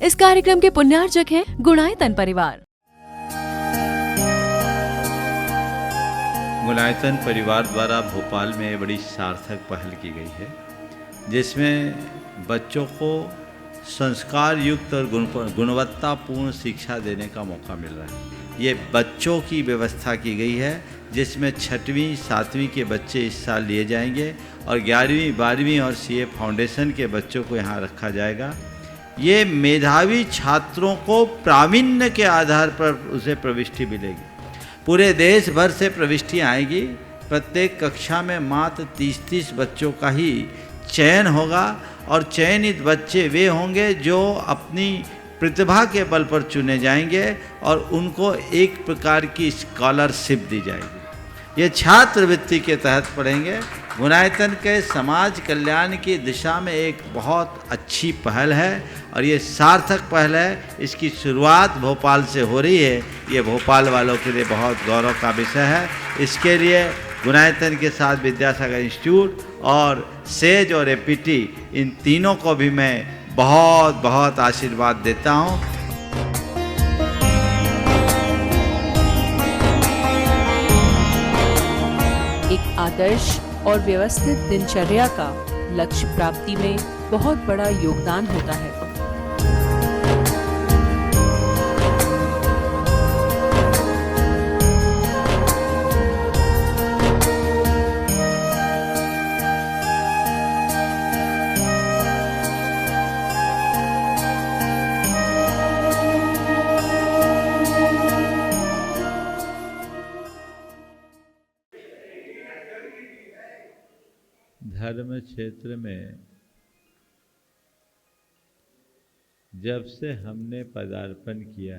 इस कार्यक्रम के पुण्यार्चक हैं गुणायतन परिवार। गुणायतन परिवार द्वारा भोपाल में बड़ी सार्थक पहल की गई है, जिसमें बच्चों को संस्कार युक्त और गुणवत्तापूर्ण शिक्षा देने का मौका मिल रहा है। ये बच्चों की व्यवस्था की गई है, जिसमें 6वीं 7वीं के बच्चे इस साल लिए जाएंगे और 11वीं 12वीं और सीए फाउंडेशन के बच्चों को यहाँ रखा जाएगा। ये मेधावी छात्रों को प्रावीण्य के आधार पर उसे प्रविष्टि मिलेगी। पूरे देश भर से प्रविष्टियाँ आएगी। प्रत्येक कक्षा में मात्र 30-30 बच्चों का ही चयन होगा और चयनित बच्चे वे होंगे जो अपनी प्रतिभा के बल पर चुने जाएंगे और उनको एक प्रकार की स्कॉलरशिप दी जाएगी। ये छात्रवृत्ति के तहत पढ़ेंगे। गुणायतन के समाज कल्याण की दिशा में एक बहुत अच्छी पहल है और ये सार्थक पहल है। इसकी शुरुआत भोपाल से हो रही है। ये भोपाल वालों के लिए बहुत गौरव का विषय है। इसके लिए गुणायतन के साथ विद्यासागर इंस्टीट्यूट और सेज और एपीटी, इन तीनों को भी मैं बहुत बहुत आशीर्वाद देता हूँ। एक आदर्श और व्यवस्थित दिनचर्या का लक्ष्य प्राप्ति में बहुत बड़ा योगदान होता है। धर्म क्षेत्र में जब से हमने पदार्पण किया,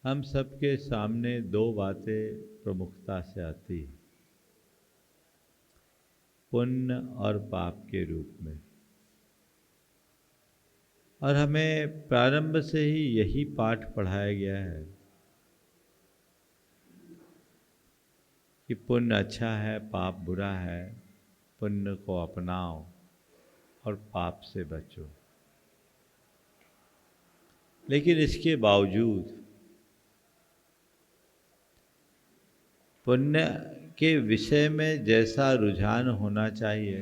हम सबके सामने दो बातें प्रमुखता से आती हैं, पुण्य और पाप के रूप में। और हमें प्रारंभ से ही यही पाठ पढ़ाया गया है कि पुण्य अच्छा है, पाप बुरा है। पुण्य को अपनाओ और पाप से बचो। लेकिन इसके बावजूद पुण्य के विषय में जैसा रुझान होना चाहिए,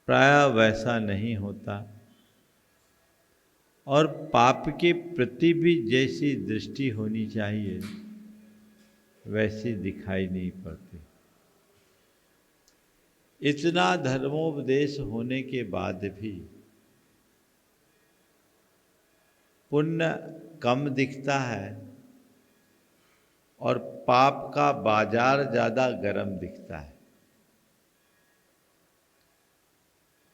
प्रायः वैसा नहीं होता और पाप के प्रति भी जैसी दृष्टि होनी चाहिए वैसी दिखाई नहीं पड़ती। इतना धर्मोपदेश होने के बाद भी पुण्य कम दिखता है और पाप का बाजार ज़्यादा गर्म दिखता है।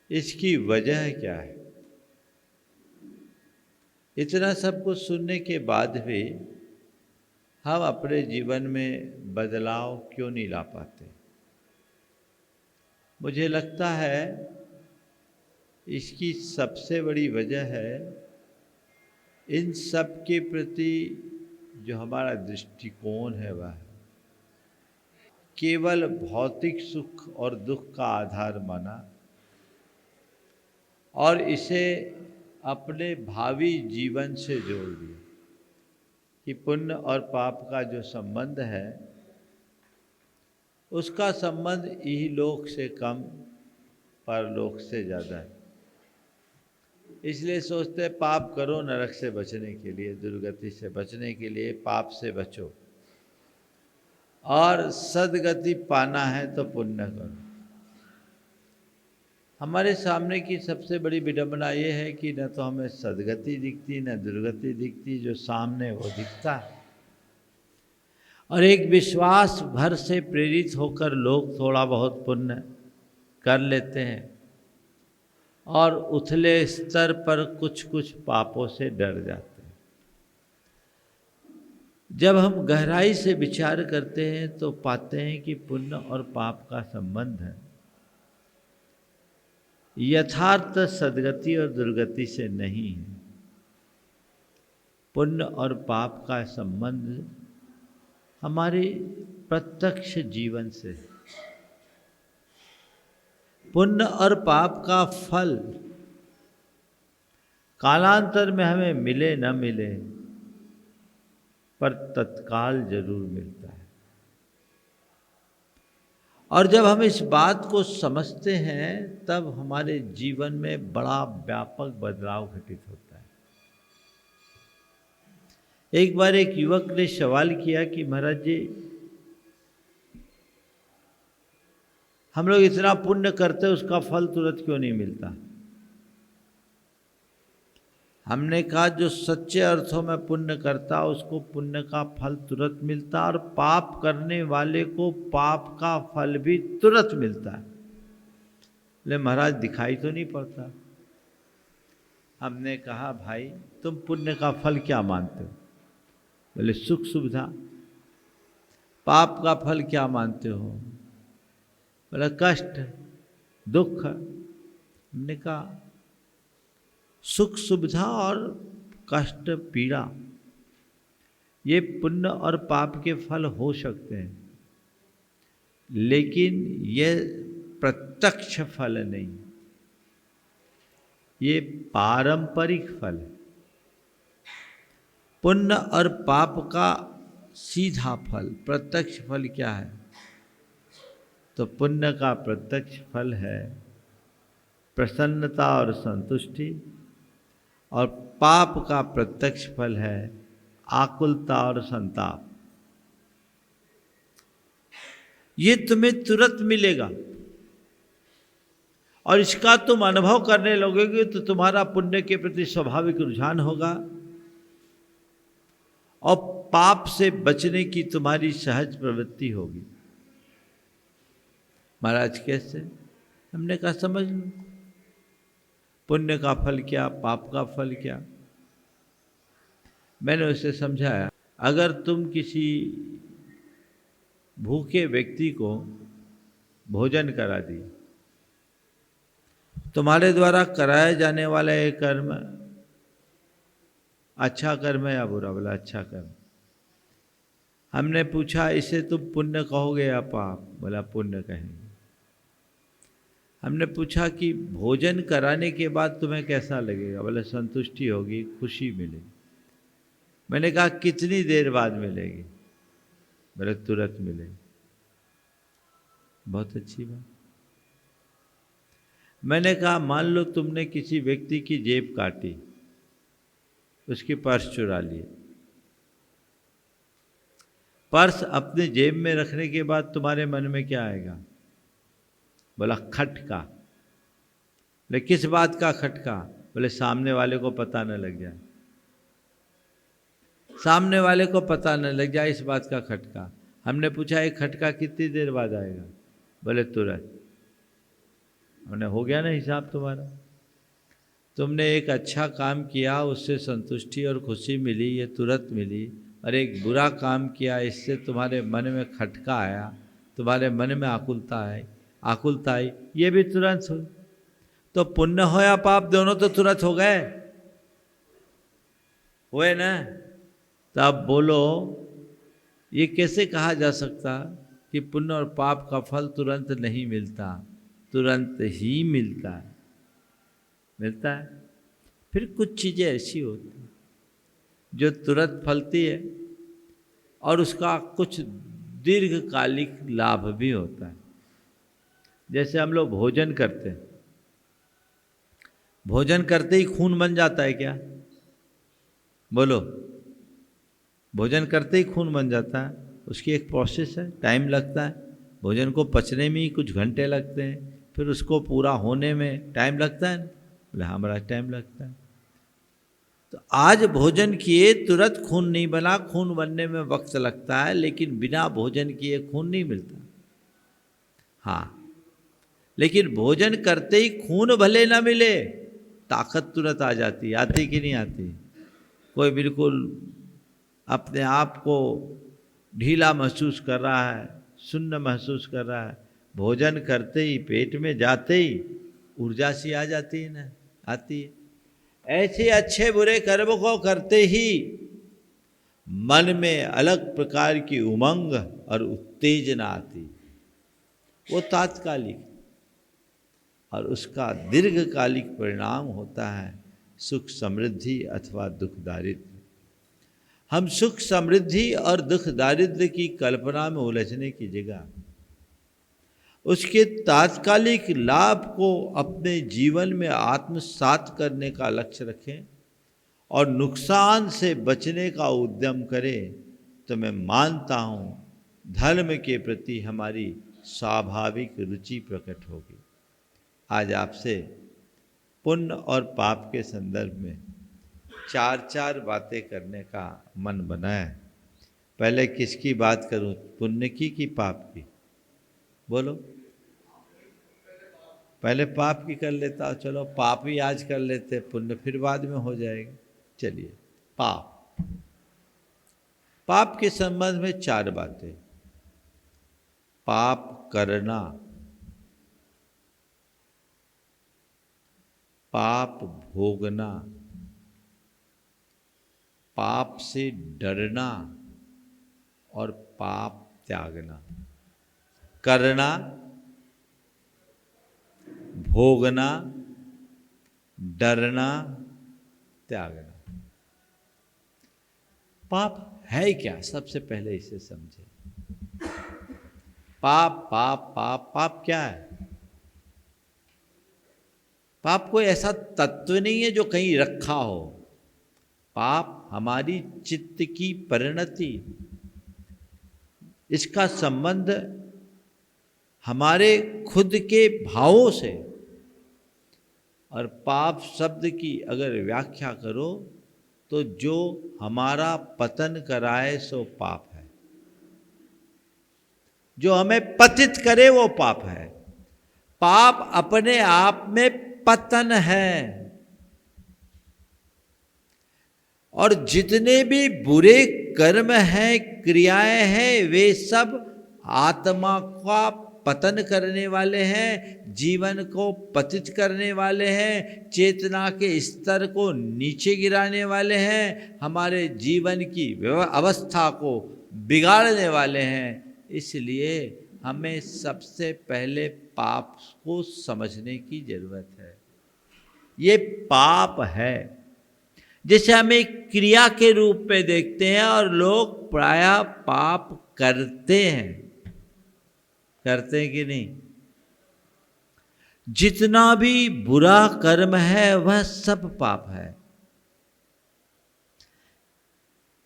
इसकी वजह क्या है? इतना सब कुछ सुनने के बाद भी हम अपने जीवन में बदलाव क्यों नहीं ला पाते? मुझे लगता है इसकी सबसे बड़ी वजह है इन सब के प्रति जो हमारा दृष्टिकोण है वह केवल भौतिक सुख और दुख का आधार माना और इसे अपने भावी जीवन से जोड़ दिया कि पुण्य और पाप का जो संबंध है उसका संबंध इहलोक से कम परलोक से ज़्यादा है। इसलिए सोचते पाप करो नरक से बचने के लिए, दुर्गति से बचने के लिए पाप से बचो, और सद्गति पाना है तो पुण्य करो। हमारे सामने की सबसे बड़ी विडंबना ये है कि न तो हमें सद्गति दिखती न दुर्गति दिखती, जो सामने वो दिखता है। और एक विश्वास भर से प्रेरित होकर लोग थोड़ा बहुत पुण्य कर लेते हैं और उथले स्तर पर कुछ कुछ पापों से डर जाते हैं। जब हम गहराई से विचार करते हैं तो पाते हैं कि पुण्य और पाप का संबंध है यथार्थ सद्गति और दुर्गति से नहीं है। पुण्य और पाप का संबंध हमारे प्रत्यक्ष जीवन से। पुण्य और पाप का फल कालांतर में हमें मिले न मिले, पर तत्काल जरूर मिलता है। और जब हम इस बात को समझते हैं तब हमारे जीवन में बड़ा व्यापक बदलाव घटित होता है। एक बार एक युवक ने सवाल किया कि महाराज जी, हम लोग इतना पुण्य करते उसका फल तुरंत क्यों नहीं मिलता? हमने कहा जो सच्चे अर्थों में पुण्य करता उसको पुण्य का फल तुरंत मिलता, और पाप करने वाले को पाप का फल भी तुरंत मिलता है। ले महाराज दिखाई तो नहीं पड़ता। हमने कहा भाई तुम पुण्य का फल क्या मानते हो? बोले सुख सुविधा। पाप का फल क्या मानते हो? बोले कष्ट दुख। हमने कहा सुख सुविधा और कष्ट पीड़ा ये पुण्य और पाप के फल हो सकते हैं, लेकिन ये प्रत्यक्ष फल नहीं, ये पारंपरिक फल है। पुण्य और पाप का सीधा फल, प्रत्यक्ष फल क्या है? तो पुण्य का प्रत्यक्ष फल है प्रसन्नता और संतुष्टि, और पाप का प्रत्यक्ष फल है आकुलता और संताप। ये तुम्हें तुरंत मिलेगा, और इसका तुम अनुभव करने लगोगे तो तुम्हारा पुण्य के प्रति स्वाभाविक रुझान होगा, और पाप से बचने की तुम्हारी सहज प्रवृत्ति होगी। महाराज कैसे? हमने कहा समझ लो, पुण्य का फल क्या, पाप का फल क्या। मैंने उसे समझाया, अगर तुम किसी भूखे व्यक्ति को भोजन करा दिए, तुम्हारे द्वारा कराया जाने वाला ये कर्म अच्छा कर्म है या बुरा? बोला अच्छा कर्म। हमने पूछा इसे तुम पुण्य कहोगे या पाप? बोला पुण्य कहेंगे। हमने पूछा कि भोजन कराने के बाद तुम्हें कैसा लगेगा? बोले संतुष्टि होगी, खुशी मिलेगी। मैंने कहा कितनी देर बाद मिलेगी? बोले तुरंत मिलेगी। बहुत अच्छी बात। मैंने कहा मान लो तुमने किसी व्यक्ति की जेब काटी, उसकी पर्स चुरा लिए। पर्स अपने जेब में रखने के बाद तुम्हारे मन में क्या आएगा? बोला खटका। बोले किस बात का खटका? बोले सामने वाले को पता न लग जाए, सामने वाले को पता न लग जाए, इस बात का खटका। हमने पूछा एक खटका कितनी देर बाद आएगा? बोले तुरंत। हमने हो गया ना हिसाब तुम्हारा। तुमने एक अच्छा काम किया, उससे संतुष्टि और खुशी मिली, ये तुरंत मिली, और एक बुरा काम किया, इससे तुम्हारे मन में खटका आया, तुम्हारे मन में आकुलता आई, ये भी तुरंत हो। तो पुण्य हो या पाप, दोनों तो तुरंत हो गए, हुए ना? तब बोलो ये कैसे कहा जा सकता कि पुण्य और पाप का फल तुरंत नहीं मिलता? तुरंत ही मिलता है, मिलता है। फिर कुछ चीज़ें ऐसी होती हैं जो तुरंत फलती है, और उसका कुछ दीर्घकालिक लाभ भी होता है। जैसे हम लोग भोजन करते हैं, भोजन करते ही खून बन जाता है क्या? बोलो, भोजन करते ही खून बन जाता है? उसकी एक प्रोसेस है, टाइम लगता है। भोजन को पचने में ही कुछ घंटे लगते हैं, फिर उसको पूरा होने में टाइम लगता है। बोले हमारा टाइम लगता है। तो आज भोजन किए तुरंत खून नहीं बना, खून बनने में वक्त लगता है, लेकिन बिना भोजन किए खून नहीं मिलता। हाँ, लेकिन भोजन करते ही खून भले ना मिले, ताकत तुरंत आ जाती। आती कि नहीं आती? कोई बिल्कुल अपने आप को ढीला महसूस कर रहा है, सुन्न महसूस कर रहा है, भोजन करते ही पेट में जाते ही ऊर्जा सी आ जाती है ना, आती है। ऐसे अच्छे बुरे कर्म को करते ही मन में अलग प्रकार की उमंग और उत्तेजना आती, वो तात्कालिक। और उसका दीर्घकालिक परिणाम होता है सुख समृद्धि अथवा दुख दारिद्र्य। हम सुख समृद्धि और दुख दारिद्र्य की कल्पना में उलझने की जगह उसके तात्कालिक लाभ को अपने जीवन में आत्मसात करने का लक्ष्य रखें और नुकसान से बचने का उद्यम करें, तो मैं मानता हूँ धर्म के प्रति हमारी स्वाभाविक रुचि प्रकट होगी। आज आपसे पुण्य और पाप के संदर्भ में चार चार बातें करने का मन बना है। पहले किसकी बात करूं, पुण्य की कि पाप की? बोलो। पहले पाप की कर लेता हूं। चलो पाप ही आज कर लेते, पुण्य फिर बाद में हो जाएगा। चलिए, पाप। पाप के संबंध में चार बातें। पाप करना, पाप भोगना, पाप से डरना और पाप त्यागना। करना, भोगना, डरना, त्यागना। पाप है क्या? सबसे पहले इसे समझे। पाप पाप पाप पाप क्या है? पाप कोई ऐसा तत्व नहीं है जो कहीं रखा हो। पाप हमारी चित्त की परिणति, इसका संबंध हमारे खुद के भावों से। और पाप शब्द की अगर व्याख्या करो तो जो हमारा पतन कराए सो पाप है, जो हमें पतित करे वो पाप है। पाप अपने आप में पतन है। और जितने भी बुरे कर्म हैं, क्रियाएं हैं, वे सब आत्मा का पतन करने वाले हैं, जीवन को पतित करने वाले हैं, चेतना के स्तर को नीचे गिराने वाले हैं, हमारे जीवन की अवस्था को बिगाड़ने वाले हैं। इसलिए हमें सबसे पहले पाप को समझने की जरूरत है। ये पाप है, जैसे हम एक क्रिया के रूप में देखते हैं और लोग प्रायः पाप करते हैं। करते हैं कि नहीं? जितना भी बुरा कर्म है वह सब पाप है।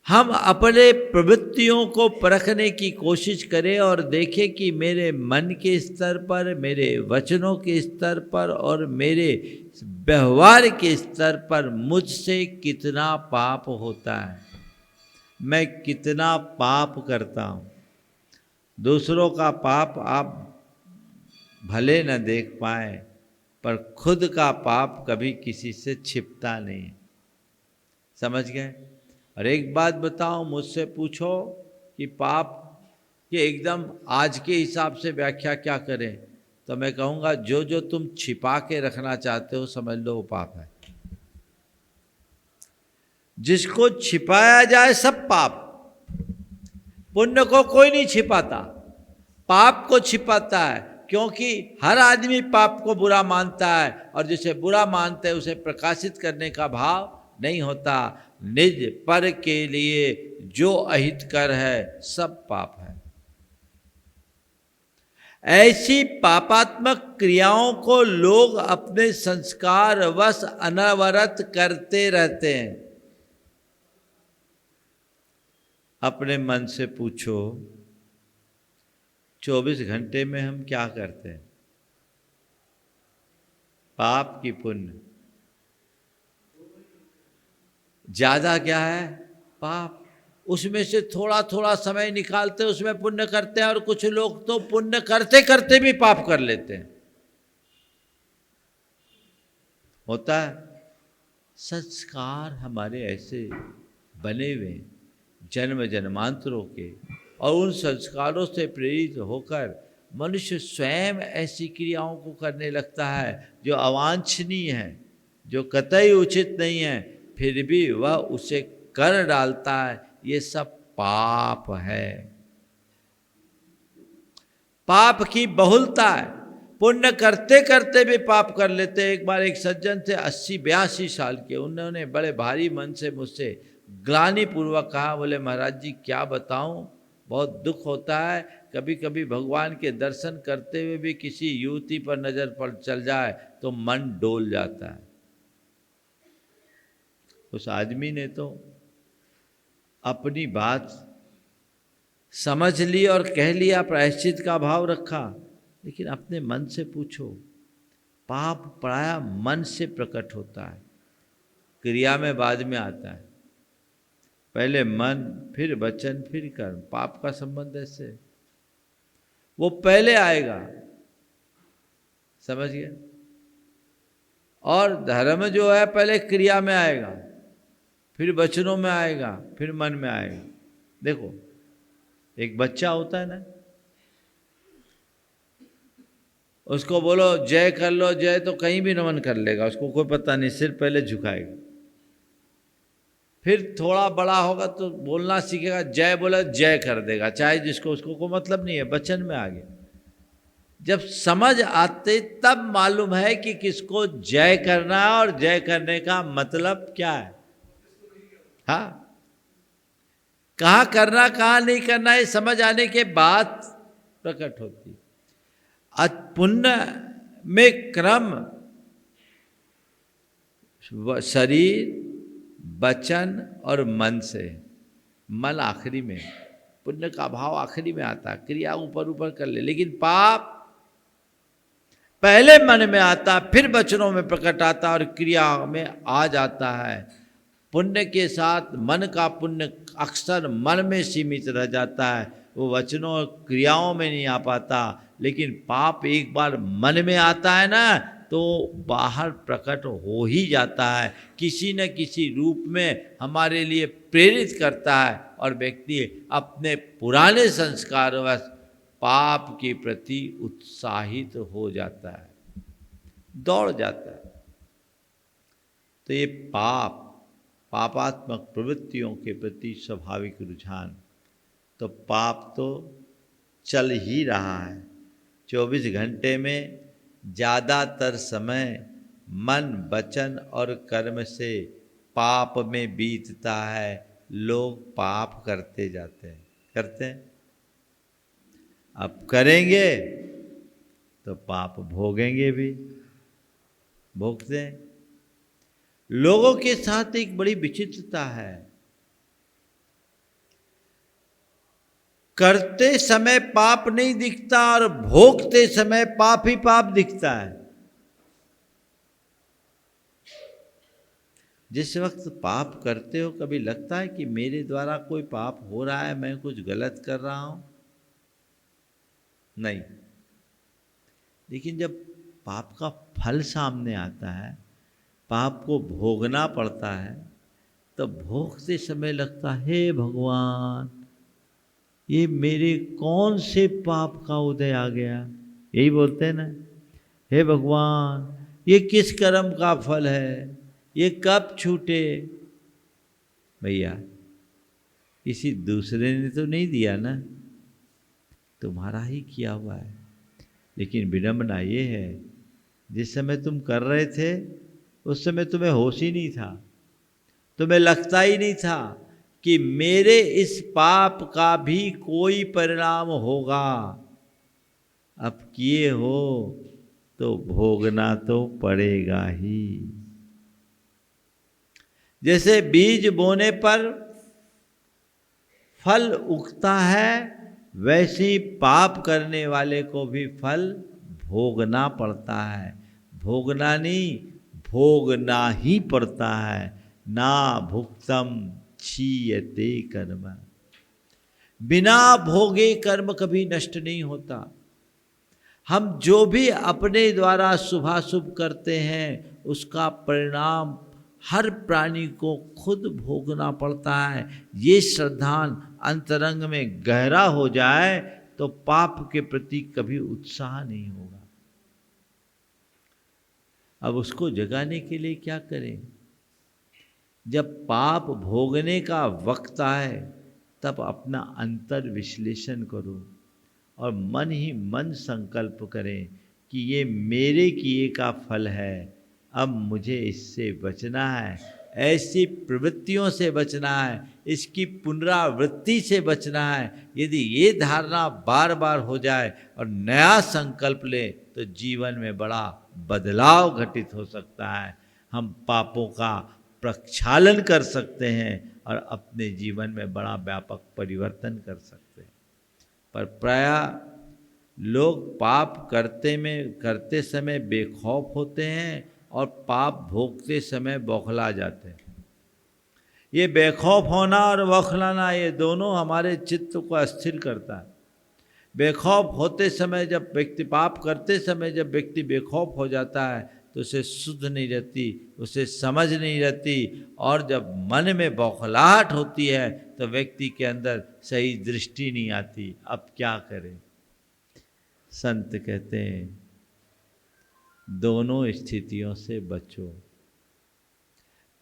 हम अपने प्रवृत्तियों को परखने की कोशिश करें और देखें कि मेरे मन के स्तर पर, मेरे वचनों के स्तर पर और मेरे व्यवहार के स्तर पर मुझसे कितना पाप होता है, मैं कितना पाप करता हूँ। दूसरों का पाप आप भले न देख पाए, पर खुद का पाप कभी किसी से छिपता नहीं। समझ गए? और एक बात बताओ, मुझसे पूछो कि पाप के एकदम आज के हिसाब से व्याख्या क्या करें, तो मैं कहूँगा जो जो तुम छिपा के रखना चाहते हो समझ लो वो पाप है। जिसको छिपाया जाए सब पाप। पुण्य को कोई नहीं छिपाता, पाप को छिपाता है, क्योंकि हर आदमी पाप को बुरा मानता है और जिसे बुरा मानते हैं उसे प्रकाशित करने का भाव नहीं होता। निज पर के लिए जो अहितकर है सब पाप है। ऐसी पापात्मक क्रियाओं को लोग अपने संस्कार वश अनवरत करते रहते हैं। अपने मन से पूछो, 24 घंटे में हम क्या करते हैं? पाप की पुण्य? ज्यादा क्या है? पाप। उसमें से थोड़ा थोड़ा समय निकालते उसमें पुण्य करते हैं, और कुछ लोग तो पुण्य करते करते भी पाप कर लेते हैं। होता है। संस्कार हमारे ऐसे बने हुए जन्म जन्मांतरों के, और उन संस्कारों से प्रेरित होकर मनुष्य स्वयं ऐसी क्रियाओं को करने लगता है जो अवांछनीय है, जो कतई उचित नहीं है, फिर भी वह उसे कर डालता है। ये सब पाप है। पाप की बहुलता है। पुण्य करते करते भी पाप कर लेते। एक बार एक सज्जन थे 80-82 साल के, उन्होंने बड़े भारी मन से मुझसे ग्लानि पूर्वक कहा, बोले महाराज जी क्या बताऊं, बहुत दुख होता है, कभी कभी भगवान के दर्शन करते हुए भी किसी युवती पर नजर पड़ चल जाए तो मन डोल जाता है। उस आदमी ने तो अपनी बात समझ ली और कह लिया, प्रायश्चित का भाव रखा, लेकिन अपने मन से पूछो, पाप प्राय मन से प्रकट होता है, क्रिया में बाद में आता है। पहले मन, फिर वचन, फिर कर्म। पाप का संबंध ऐसे, वो पहले आएगा, समझ गए? और धर्म जो है पहले क्रिया में आएगा, फिर वचनों में आएगा, फिर मन में आएगा। देखो एक बच्चा होता है ना, उसको बोलो जय कर लो, जय तो कहीं भी नमन कर लेगा, उसको कोई पता नहीं, सिर पहले झुकाएगा। फिर थोड़ा बड़ा होगा तो बोलना सीखेगा, जय बोला जय कर देगा, चाहे जिसको, उसको कोई मतलब नहीं है, वचन में आ गया। जब समझ आते तब मालूम है कि किसको जय करना है और जय करने का मतलब क्या है। हाँ, कहाँ करना कहाँ नहीं करना, ये समझ आने के बाद प्रकट होती। पुण्य में क्रम शरीर, वचन और मन से। मन आखिरी में, पुण्य का भाव आखिरी में आता है, क्रिया ऊपर ऊपर कर ले, लेकिन पाप पहले मन में आता, फिर वचनों में प्रकट आता और क्रिया में आ जाता है। पुण्य के साथ मन का पुण्य अक्सर मन में सीमित रह जाता है, वो वचनों और क्रियाओं में नहीं आ पाता। लेकिन पाप एक बार मन में आता है ना, तो बाहर प्रकट हो ही जाता है, किसी न किसी रूप में हमारे लिए प्रेरित करता है, और व्यक्ति अपने पुराने संस्कारवश पाप के प्रति उत्साहित हो जाता है, दौड़ जाता है। तो ये पापात्मक प्रवृत्तियों के प्रति स्वाभाविक रुझान, तो पाप तो चल ही रहा है। 24 घंटे में ज़्यादातर समय मन, वचन और कर्म से पाप में बीतता है। लोग पाप करते जाते हैं, करते हैं, अब करेंगे तो पाप भोगेंगे भी, भोगते हैं। लोगों के साथ एक बड़ी विचित्रता है, करते समय पाप नहीं दिखता और भोगते समय पाप ही पाप दिखता है। जिस वक्त पाप करते हो कभी लगता है कि मेरे द्वारा कोई पाप हो रहा है, मैं कुछ गलत कर रहा हूं? नहीं। लेकिन जब पाप का फल सामने आता है, पाप को भोगना पड़ता है, तो भोगते समय लगता है, हे भगवान, ये मेरे कौन से पाप का उदय आ गया। यही बोलते हैं ना, हे भगवान, ये किस कर्म का फल है, ये कब छूटे। भैया किसी दूसरे ने तो नहीं दिया ना, तुम्हारा ही किया हुआ है। लेकिन विडंबना ये है, जिस समय तुम कर रहे थे उस समय तुम्हें होश ही नहीं था, तुम्हें लगता ही नहीं था कि मेरे इस पाप का भी कोई परिणाम होगा। अब किए हो तो भोगना तो पड़ेगा ही। जैसे बीज बोने पर फल उगता है, वैसे ही पाप करने वाले को भी फल भोगना पड़ता है। भोगना नहीं, भोगना ही पड़ता है। ना भुक्तम क्षीयते कर्म, बिना भोगे कर्म कभी नष्ट नहीं होता। हम जो भी अपने द्वारा शुभाशुभ करते हैं, उसका परिणाम हर प्राणी को खुद भोगना पड़ता है। ये श्रद्धान अंतरंग में गहरा हो जाए तो पाप के प्रति कभी उत्साह नहीं होगा। अब उसको जगाने के लिए क्या करें? जब पाप भोगने का वक्त आए तब अपना अंतर विश्लेषण करो और मन ही मन संकल्प करें कि ये मेरे किए का फल है, अब मुझे इससे बचना है, ऐसी प्रवृत्तियों से बचना है, इसकी पुनरावृत्ति से बचना है। यदि ये धारणा बार बार हो जाए और नया संकल्प ले तो जीवन में बड़ा बदलाव घटित हो सकता है। हम पापों का प्रक्षालन कर सकते हैं और अपने जीवन में बड़ा व्यापक परिवर्तन कर सकते हैं। पर प्रायः लोग पाप करते समय बेखौफ होते हैं और पाप भोगते समय बौखला जाते हैं। ये बेखौफ होना और बौखलाना, ये दोनों हमारे चित्त को अस्थिर करता है। बेखौफ होते समय जब व्यक्ति, पाप करते समय जब व्यक्ति बेखौफ हो जाता है तो उसे सुध नहीं रहती, उसे समझ नहीं रहती, और जब मन में बौखलाहट होती है तो व्यक्ति के अंदर सही दृष्टि नहीं आती। अब क्या करें? संत कहते हैं दोनों स्थितियों से बचो।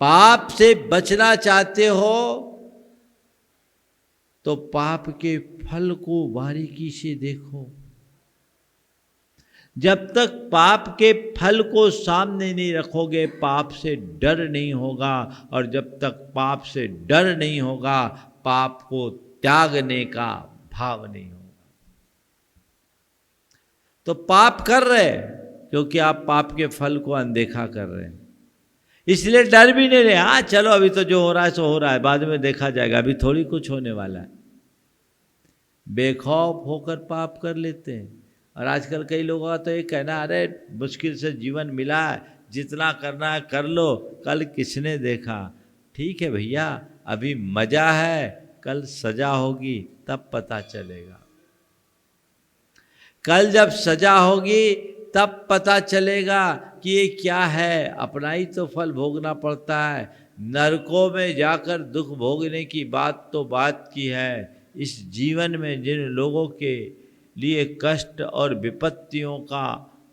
पाप से बचना चाहते हो तो पाप के फल को बारीकी से देखो। जब तक पाप के फल को सामने नहीं रखोगे पाप से डर नहीं होगा, और जब तक पाप से डर नहीं होगा पाप को त्यागने का भाव नहीं होगा। तो पाप कर रहे क्योंकि आप पाप के फल को अनदेखा कर रहे हैं, इसलिए डर भी नहीं रहे। हाँ चलो अभी तो जो हो रहा है सो हो रहा है, बाद में देखा जाएगा, अभी थोड़ी कुछ होने वाला है। बेखौफ होकर पाप कर लेते हैं। और आजकल कई लोगों का तो ये कहना, अरे मुश्किल से जीवन मिला है, जितना करना है कर लो, कल किसने देखा। ठीक है भैया, अभी मजा है, कल सजा होगी तब पता चलेगा। कल जब सजा होगी तब पता चलेगा कि ये क्या है। अपना ही तो फल भोगना पड़ता है। नरकों में जाकर दुख भोगने की बात तो बात की है। इस जीवन में जिन लोगों के लिए कष्ट और विपत्तियों का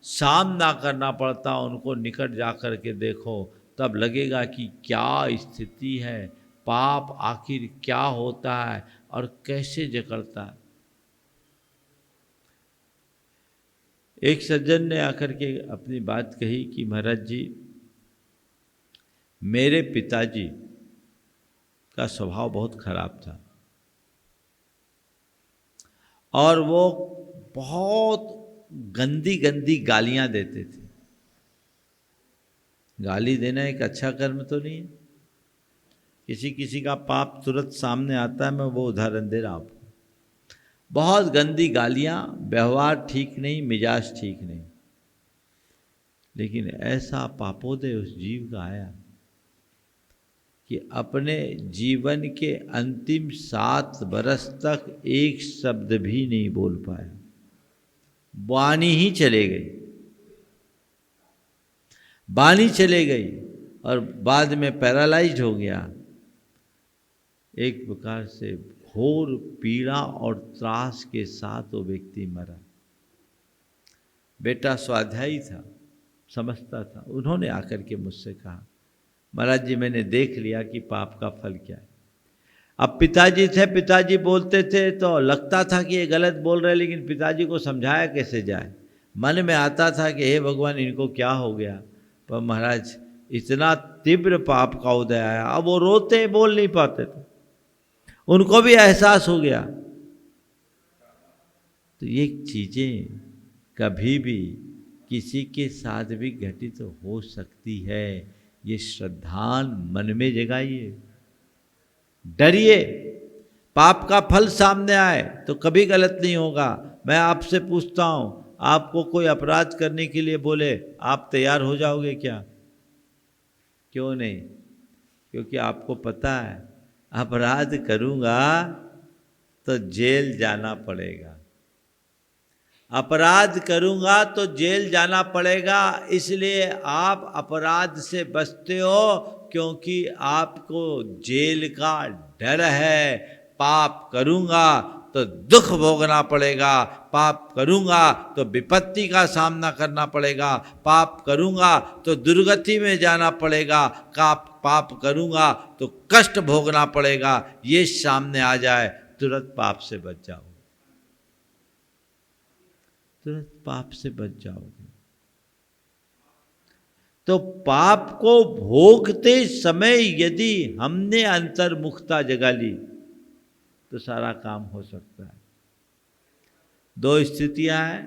सामना करना पड़ता, उनको निकट जाकर के देखो, तब लगेगा कि क्या स्थिति है, पाप आखिर क्या होता है और कैसे जकड़ता है। एक सज्जन ने आकर के अपनी बात कही कि महाराज जी, मेरे पिताजी का स्वभाव बहुत खराब था और वो बहुत गंदी गंदी गालियां देते थे। गाली देना एक अच्छा कर्म तो नहीं है। किसी किसी का पाप तुरंत सामने आता है, मैं वो उदाहरण दे रहा हूं आपको। बहुत गंदी गालियां, व्यवहार ठीक नहीं, मिजाज ठीक नहीं। लेकिन ऐसा पापोदय उस जीव का आया कि अपने जीवन के अंतिम 7 बरस तक एक शब्द भी नहीं बोल पाया, वाणी ही चले गई, वाणी चले गई और बाद में पैरालाइज हो गया। एक प्रकार से घोर पीड़ा और त्रास के साथ वो व्यक्ति मरा। बेटा स्वाध्यायी था, समझता था। उन्होंने आकर के मुझसे कहा, महाराज जी मैंने देख लिया कि पाप का फल क्या है। अब पिताजी थे, पिताजी बोलते थे तो लगता था कि ये गलत बोल रहे, लेकिन पिताजी को समझाया कैसे जाए। मन में आता था कि हे भगवान इनको क्या हो गया। पर महाराज इतना तीव्र पाप का उदय आया, अब वो रोते बोल नहीं पाते थे, उनको भी एहसास हो गया। तो ये चीज़ें कभी भी किसी के साथ भी घटित हो सकती है। ये श्रद्धान मन में जगाइए, डरिए। पाप का फल सामने आए तो कभी गलत नहीं होगा। मैं आपसे पूछता हूँ, आपको कोई अपराध करने के लिए बोले, आप तैयार हो जाओगे क्या? क्यों नहीं? क्योंकि आपको पता है अपराध करूँगा तो जेल जाना पड़ेगा, अपराध करूँगा तो जेल जाना पड़ेगा। इसलिए आप अपराध से बचते हो क्योंकि आपको जेल का डर है। पाप करूँगा तो दुख भोगना पड़ेगा, पाप करूँगा तो विपत्ति का सामना करना पड़ेगा, पाप करूँगा तो दुर्गति में जाना पड़ेगा, पाप करूँगा तो कष्ट भोगना पड़ेगा। ये सामने आ जाए तुरंत पाप से बच जाओ, तुरंत पाप से बच जाओगे। तो पाप को भोगते समय यदि हमने अंतर्मुखता जगा ली तो सारा काम हो सकता है। दो स्थितियां हैं,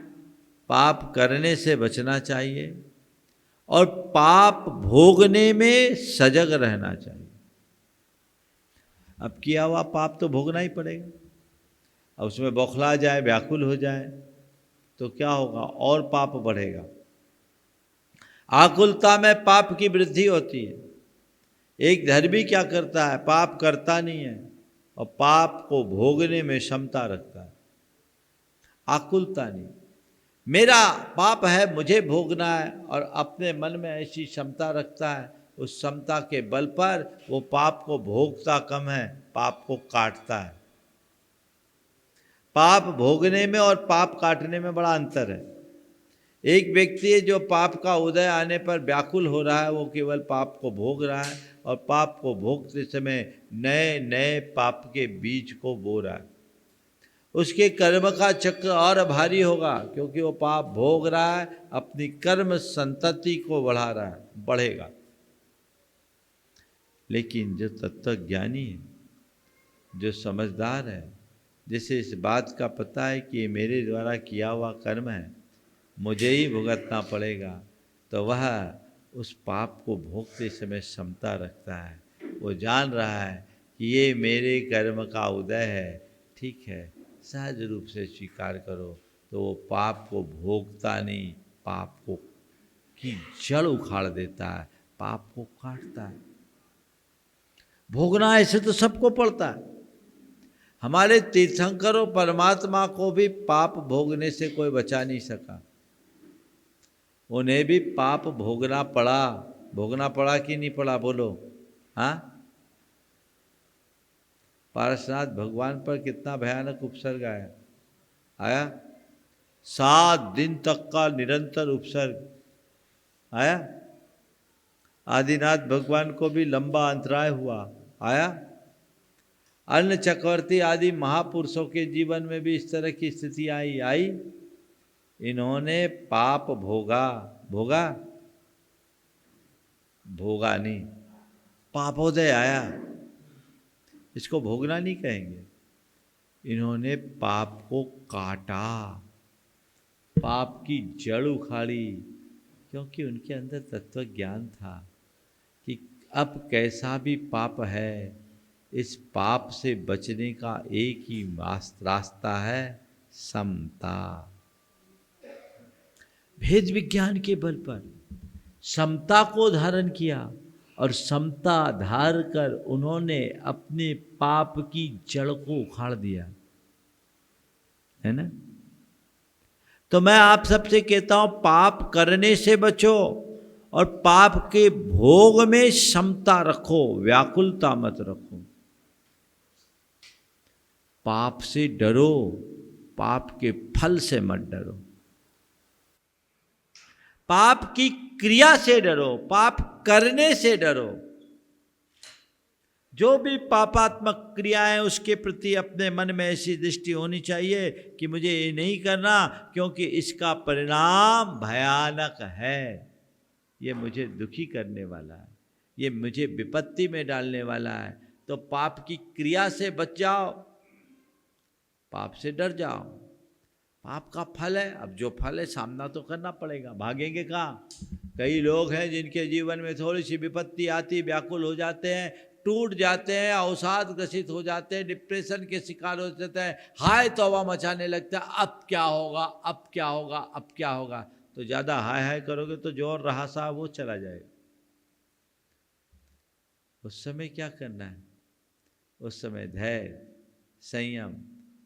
पाप करने से बचना चाहिए और पाप भोगने में सजग रहना चाहिए। अब किया हुआ पाप तो भोगना ही पड़ेगा, अब उसमें बौखला जाए, व्याकुल हो जाए तो क्या होगा, और पाप बढ़ेगा। आकुलता में पाप की वृद्धि होती है। एक धर्मी क्या करता है, पाप करता नहीं है और पाप को भोगने में क्षमता रखता है। आकुलता नहीं, मेरा पाप है मुझे भोगना है, और अपने मन में ऐसी क्षमता रखता है, उस क्षमता के बल पर वो पाप को भोगता कम है, पाप को काटता है। पाप भोगने में और पाप काटने में बड़ा अंतर है। एक व्यक्ति है जो पाप का उदय आने पर व्याकुल हो रहा है, वो केवल पाप को भोग रहा है और पाप को भोगते समय नए नए पाप के बीज को बो रहा है। उसके कर्म का चक्र और भारी होगा, क्योंकि वो पाप भोग रहा है, अपनी कर्म संतति को बढ़ा रहा है, बढ़ेगा। लेकिन जो तत्वज्ञानी है, जो समझदार है, जिसे इस बात का पता है कि ये मेरे द्वारा किया हुआ कर्म है, मुझे ही भुगतना पड़ेगा, तो वह उस पाप को भोगते समय क्षमता रखता है। वो जान रहा है कि ये मेरे कर्म का उदय है, ठीक है, सहज रूप से स्वीकार करो, तो वो पाप को भोगता नहीं, पाप को की जड़ उखाड़ देता है, पाप को काटता है। भोगना ऐसे तो सबको पड़ता है। हमारे तीर्थंकरों परमात्मा को भी पाप भोगने से कोई बचा नहीं सका, उन्हें भी पाप भोगना पड़ा कि नहीं पड़ा, बोलो। हाँ, पारसनाथ भगवान पर कितना भयानक उपसर्ग आया 7 दिन तक का निरंतर उपसर्ग आया। आदिनाथ भगवान को भी लंबा अंतराय हुआ, आया। अन्न चक्रवर्ती आदि महापुरुषों के जीवन में भी इस तरह की स्थिति आई। इन्होंने पाप भोगा नहीं, पापोदय आया, इसको भोगना नहीं कहेंगे। इन्होंने पाप को काटा, पाप की जड़ उखाड़ी, क्योंकि उनके अंदर तत्व ज्ञान था कि अब कैसा भी पाप है, इस पाप से बचने का एक ही रास्ता है, समता। भेद विज्ञान के बल पर समता को धारण किया और समता धार कर उन्होंने अपने पाप की जड़ को उखाड़ दिया, है ना। तो मैं आप सबसे कहता हूं, पाप करने से बचो और पाप के भोग में क्षमता रखो, व्याकुलता मत रखो। पाप से डरो, पाप के फल से मत डरो। पाप की क्रिया से डरो, पाप करने से डरो। जो भी पापात्मक क्रियाएं, उसके प्रति अपने मन में ऐसी दृष्टि होनी चाहिए कि मुझे ये नहीं करना, क्योंकि इसका परिणाम भयानक है, ये मुझे दुखी करने वाला है, ये मुझे विपत्ति में डालने वाला है। तो पाप की क्रिया से बच जाओ, पाप से डर जाओ। पाप का फल है, अब जो फल है सामना तो करना पड़ेगा, भागेंगे कहाँ। कई लोग हैं जिनके जीवन में थोड़ी सी विपत्ति आती, व्याकुल हो जाते हैं, टूट जाते हैं, अवसाद ग्रसित हो जाते हैं, डिप्रेशन के शिकार हो जाते हैं, हाय तौबा मचाने लगता है, अब क्या होगा, अब क्या होगा, अब क्या होगा। तो ज़्यादा हाय हाय करोगे तो जो और रहा सा वो चला जाएगा। उस समय क्या करना है, उस समय धैर्य, संयम,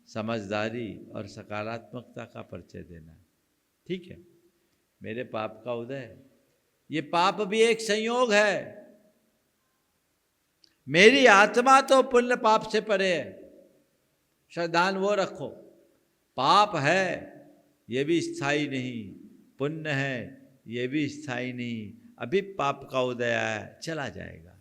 समझदारी और सकारात्मकता का परिचय देना है। ठीक है, मेरे पाप का उदय है, ये पाप भी एक संयोग है। मेरी आत्मा तो पुण्य पाप से परे है, श्रद्धान वो रखो। पाप है ये भी स्थायी नहीं, पुण्य है ये भी स्थायी नहीं। अभी पाप का उदय है, चला जाएगा।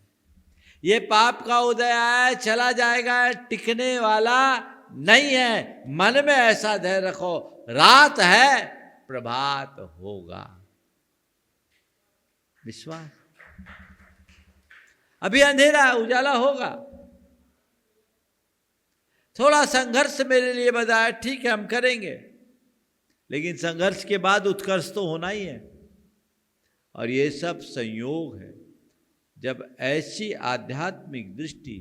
ये पाप का उदय है, चला जाएगा, टिकने वाला नहीं है। मन में ऐसा धैर्य रखो, रात है प्रभात होगा। विश्वास। अभी अंधेरा है, उजाला होगा। थोड़ा संघर्ष मेरे लिए बताया, ठीक है हम करेंगे, लेकिन संघर्ष के बाद उत्कर्ष तो होना ही है। और ये सब संयोग है। जब ऐसी आध्यात्मिक दृष्टि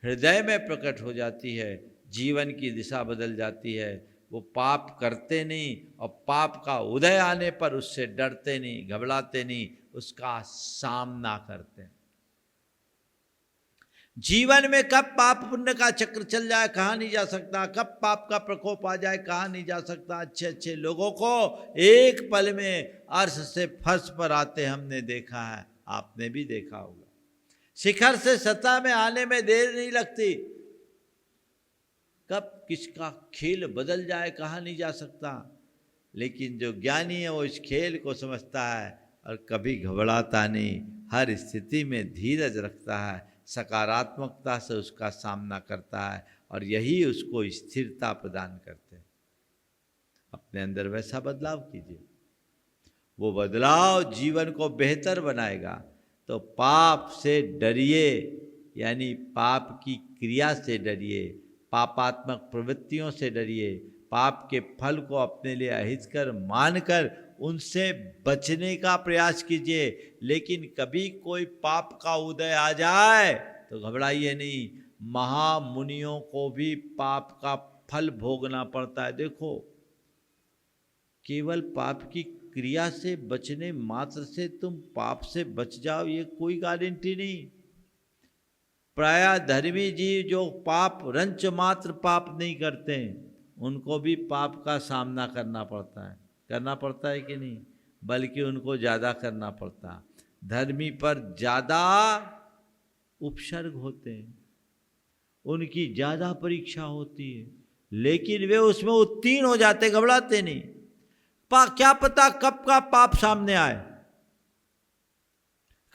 हृदय में प्रकट हो जाती है, जीवन की दिशा बदल जाती है। वो पाप करते नहीं और पाप का उदय आने पर उससे डरते नहीं, घबराते नहीं, उसका सामना करते हैं। जीवन में कब पाप पुण्य का चक्र चल जाए कहा नहीं जा सकता, कब पाप का प्रकोप आ जाए कहा नहीं जा सकता। अच्छे अच्छे लोगों को एक पल में अर्श से फर्श पर आते हमने देखा है, आपने भी देखा होगा। शिखर से सतह में आने में देर नहीं लगती, कब किसका खेल बदल जाए कहा नहीं जा सकता। लेकिन जो ज्ञानी है वो इस खेल को समझता है और कभी घबराता नहीं, हर स्थिति में धीरज रखता है, सकारात्मकता से उसका सामना करता है और यही उसको स्थिरता प्रदान करते हैं। अपने अंदर वैसा बदलाव कीजिए, वो बदलाव जीवन को बेहतर बनाएगा। तो पाप से डरिए, यानी पाप की क्रिया से डरिए, पापात्मक प्रवृत्तियों से डरिए, पाप के फल को अपने लिए अहितकर मानकर उनसे बचने का प्रयास कीजिए। लेकिन कभी कोई पाप का उदय आ जाए तो घबराइए नहीं, महामुनियों को भी पाप का फल भोगना पड़ता है। देखो, केवल पाप की क्रिया से बचने मात्र से तुम पाप से बच जाओ ये कोई गारंटी नहीं। प्रायः धर्मी जीव जो पाप रंच मात्र पाप नहीं करते उनको भी पाप का सामना करना पड़ता है कि नहीं, बल्कि उनको ज़्यादा करना पड़ता। धर्मी पर ज़्यादा उपसर्ग होते हैं, उनकी ज़्यादा परीक्षा होती है, लेकिन वे उसमें उत्तीर्ण हो जाते, घबराते नहीं। क्या पता कब का पाप सामने आए,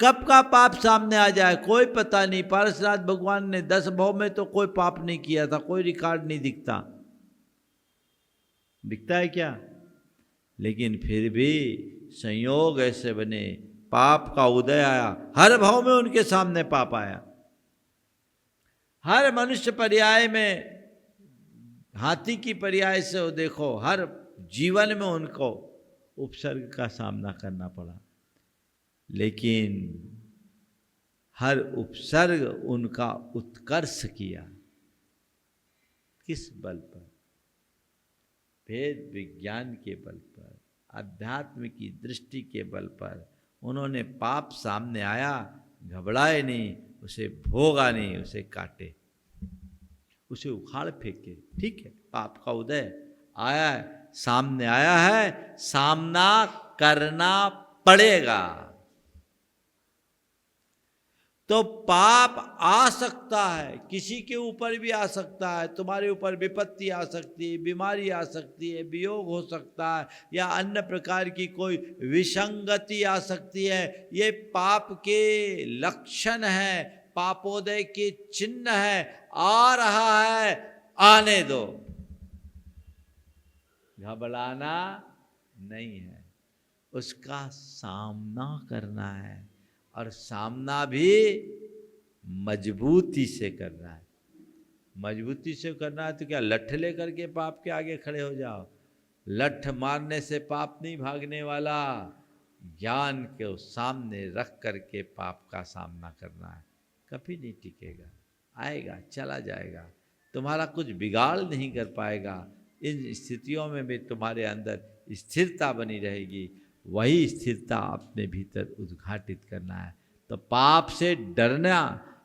कब का पाप सामने आ जाए, कोई पता नहीं। पारसनाथ भगवान ने 10 भव में तो कोई पाप नहीं किया था, कोई रिकॉर्ड नहीं दिखता है क्या? लेकिन फिर भी संयोग ऐसे बने, पाप का उदय आया, हर भाव में उनके सामने पाप आया। हर मनुष्य पर्याय में, हाथी की पर्याय से वो देखो, हर जीवन में उनको उपसर्ग का सामना करना पड़ा। लेकिन हर उपसर्ग उनका उत्कर्ष किया। किस बल पर? वेद विज्ञान के बल पर, अध्यात्म की दृष्टि के बल पर। उन्होंने पाप सामने आया, घबराए नहीं, उसे भोगा नहीं, उसे काटे, उसे उखाड़ फेंके। ठीक है, पाप का उदय आया है, सामने आया है, सामना करना पड़ेगा। तो पाप आ सकता है, किसी के ऊपर भी आ सकता है। तुम्हारे ऊपर विपत्ति आ सकती है, बीमारी आ सकती है, वियोग हो सकता है, या अन्य प्रकार की कोई विसंगति आ सकती है। ये पाप के लक्षण है, पापोदय के चिन्ह है। आ रहा है, आने दो, घबराना नहीं है, उसका सामना करना है, और सामना भी मजबूती से करना है। मजबूती से करना है तो क्या लठ लेकर के पाप के आगे खड़े हो जाओ? लठ मारने से पाप नहीं भागने वाला, ज्ञान के सामने रख करके पाप का सामना करना है। कभी नहीं टिकेगा, आएगा चला जाएगा, तुम्हारा कुछ बिगाड़ नहीं कर पाएगा। इन स्थितियों में भी तुम्हारे अंदर स्थिरता बनी रहेगी। वही स्थिरता अपने भीतर उद्घाटित करना है। तो पाप से डरना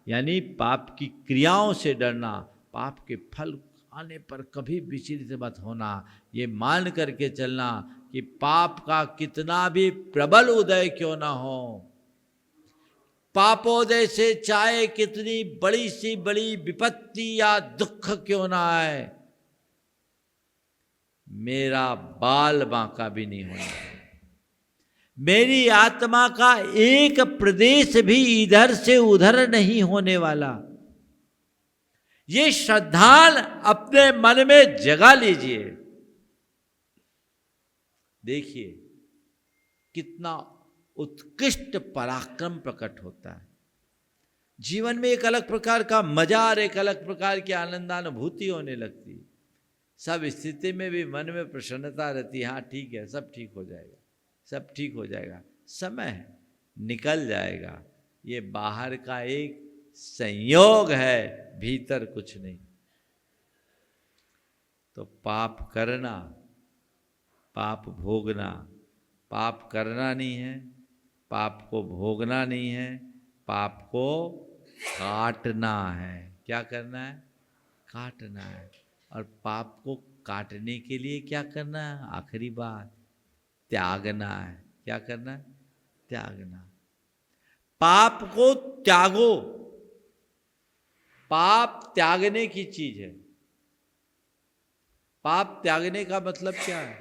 यानी पाप की क्रियाओं से डरना, पाप के फल आने पर कभी विचलित मत होना। ये मान करके चलना कि पाप का कितना भी प्रबल उदय क्यों ना हो, पापोदय से चाहे कितनी बड़ी सी बड़ी विपत्ति या दुख क्यों ना आए, मेरा बाल बांका भी नहीं होना। मेरी आत्मा का एक प्रदेश भी इधर से उधर नहीं होने वाला। ये श्रद्धाल अपने मन में जगा लीजिए। देखिए कितना उत्कृष्ट पराक्रम प्रकट होता है। जीवन में एक अलग प्रकार का मजा और एक अलग प्रकार की आनंदानुभूति होने लगती है। सब स्थिति में भी मन में प्रसन्नता रहती है, हाँ ठीक है, सब ठीक हो जाएगा, सब ठीक हो जाएगा, समय है, निकल जाएगा। ये बाहर का एक संयोग है, भीतर कुछ नहीं। तो पाप करना, पाप भोगना, पाप करना नहीं है, पाप को भोगना नहीं है, पाप को काटना है। क्या करना है? काटना है। और पाप को काटने के लिए क्या करना है? आखिरी बात, त्यागना है। क्या करना है? त्यागना। पाप को त्यागो। पाप त्यागने की चीज है। पाप त्यागने का मतलब क्या है?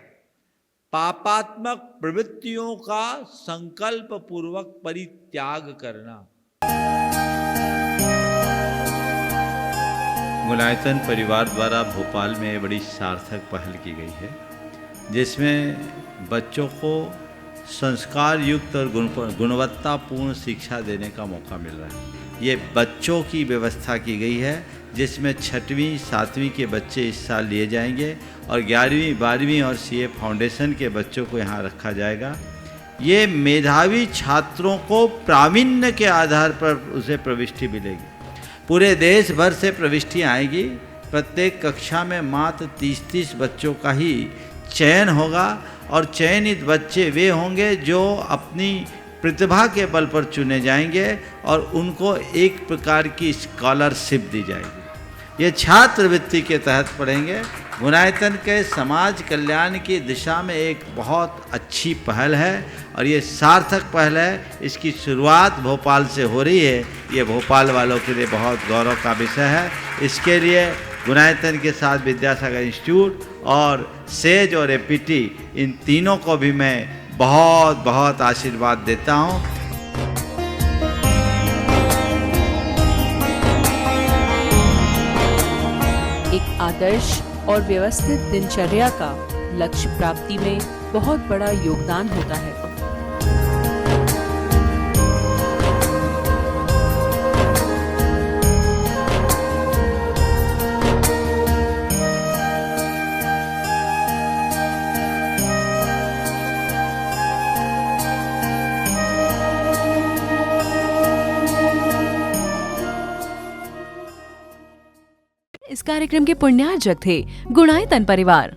पापात्मक प्रवृत्तियों का संकल्प पूर्वक परित्याग करना। गुणायतन परिवार द्वारा भोपाल में बड़ी सार्थक पहल की गई है, जिसमें बच्चों को संस्कार युक्त और गुणवत्तापूर्ण शिक्षा देने का मौका मिल रहा है। ये बच्चों की व्यवस्था की गई है, जिसमें 6वीं 7वीं के बच्चे इस साल लिए जाएंगे और 11वीं 12वीं और सीए फाउंडेशन के बच्चों को यहाँ रखा जाएगा। ये मेधावी छात्रों को प्रावीण्य के आधार पर उसे प्रविष्टि मिलेगी। पूरे देश भर से प्रविष्टियाँ आएगी। प्रत्येक कक्षा में मात्र 30-30 बच्चों का ही चयन होगा और चयनित बच्चे वे होंगे जो अपनी प्रतिभा के बल पर चुने जाएंगे और उनको एक प्रकार की स्कॉलरशिप दी जाएगी। ये छात्रवृत्ति के तहत पढ़ेंगे। गुणायतन के समाज कल्याण की दिशा में एक बहुत अच्छी पहल है और ये सार्थक पहल है। इसकी शुरुआत भोपाल से हो रही है। ये भोपाल वालों के लिए बहुत गौरव का विषय है। इसके लिए गुणायतन के साथ विद्यासागर इंस्टीट्यूट और सेज और एपीटी, इन तीनों को भी मैं बहुत बहुत आशीर्वाद देता हूँ। एक आदर्श और व्यवस्थित दिनचर्या का लक्ष्य प्राप्ति में बहुत बड़ा योगदान होता है। इस कार्यक्रम के पुण्यार्जक थे गुणायतन परिवार।